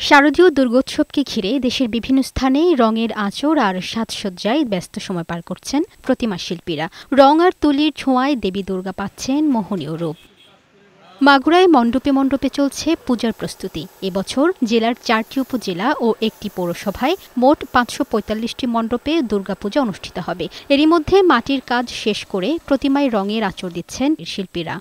শারদীয় দুর্গোৎসবকে ঘিরে দেশের বিভিন্ন স্থানে রঙের আঁচড় আর সাজসজ্জায় ব্যস্ত সময় পার করছেন প্রতিমা শিল্পীরা। রং আর তুলির ছোঁয়ায় দেবী দুর্গা পাচ্ছেন মোহনীয় রূপ। মাগুরায় মণ্ডপে মণ্ডপে চলছে পূজার প্রস্তুতি। এবছর জেলার 4টি উপজেলা ও 1টি পৌরসভায় মোট 545টি মণ্ডপে দুর্গাপূজা অনুষ্ঠিত হবে। এরই মধ্যে মাটির কাজ শেষ করে প্রতিমায় রঙের আঁচড় দিচ্ছেন শিল্পীরা।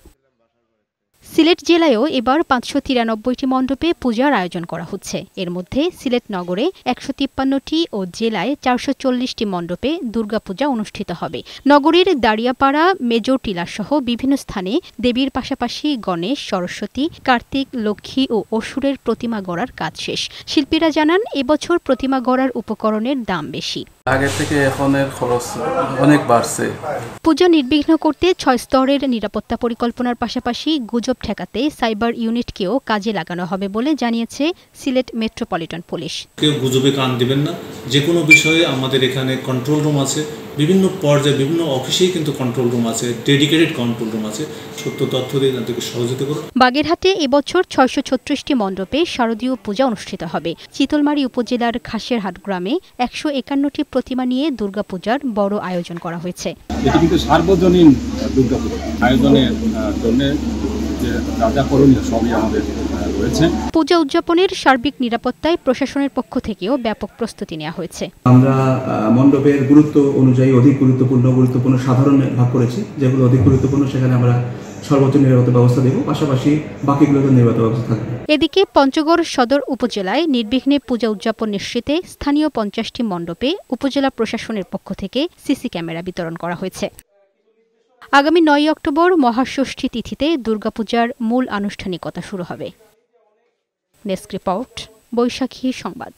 সিলেট জেলায়ও এবার 593টি মণ্ডপে পূজার আয়োজন করা হচ্ছে। এর মধ্যে সিলেট নগরে 153টি ও জেলায় 440টি মণ্ডপে দুর্গাপূজা অনুষ্ঠিত হবে। নগরীর দাঁড়িয়াপাড়া, মেজর টিলা সহ বিভিন্ন স্থানে দেবীর পাশাপাশি গণেশ, সরস্বতী, কার্তিক, লক্ষ্মী ও অসুরের প্রতিমা গড়ার কাজ শেষ। শিল্পীরা জানান, এবছর প্রতিমা গড়ার উপকরণের দাম বেশি। আগে থেকে এখনের খরচ অনেক বাড়ছে। পূজা নির্বিঘ্ন করতে 6 স্তরের নিরাপত্তা পরিকল্পনার পাশাপাশি গুজব ঠেকাতে সাইবার ইউনিটকেও কাজে লাগানো হবে বলে জানিয়েছে সিলেট মেট্রোপলিটন পুলিশ। কেউ গুজবে কান দিবেন না। যে কোনো বিষয়ে আমাদের এখানে কন্ট্রোল রুম আছে, বিভিন্ন পর্যায়ে বিভিন্ন অফিসেই কিন্তু কন্ট্রোল রুম আছে, ডেডিকেটেড কন্ট্রোল রুম আছে। সত্য তথ্য দিয়ে তাদেরকে সহযোগিতা করুন। বাগেরহাটে এবছর 636টি মণ্ডপে শারদীয় পূজা অনুষ্ঠিত হবে। চিতলমারী উপজেলার খাসেরহাট গ্রামে 151টি প্রতিমা নিয়ে দুর্গাপূজার বড় আয়োজন করা হয়েছে। এটি কিন্তু সার্বজনীন দুর্গাপূজা আয়োজনের জন্য যে যা করণীয় সবই আমাদের রয়েছে। পূজা উদযাপনের সার্বিক নিরাপত্তায় প্রশাসনের পক্ষ থেকেও ব্যাপক প্রস্তুতি নেওয়া হয়েছে। আমরা মণ্ডপের গুরুত্ব অনুযায়ী অধিক গুরুত্বপূর্ণ সাধারণ ভাগ করেছি। যেগুলো অধিক গুরুত্বপূর্ণ সেখানে আমরা সর্বোচ্চ নিরাপত্তা ব্যবস্থা দেব, পাশাপাশি বাকিগুলোতে নিরাপত্তা ব্যবস্থা থাকবে। এদিকে পঞ্চগড় সদর উপজেলায় নির্বিঘ্নে পূজা উদযাপন নিশ্চিতে স্থানীয় 50টি মণ্ডপে উপজেলা প্রশাসনের পক্ষ থেকে সিসি ক্যামেরা বিতরণ করা হয়েছে। আগামী 9 অক্টোবর মহাষষ্ঠী তিথিতে দুর্গাপূজার মূল আনুষ্ঠানিকতা শুরু হবে। ডেস্ক রিপোর্ট, বৈশাখী সংবাদ।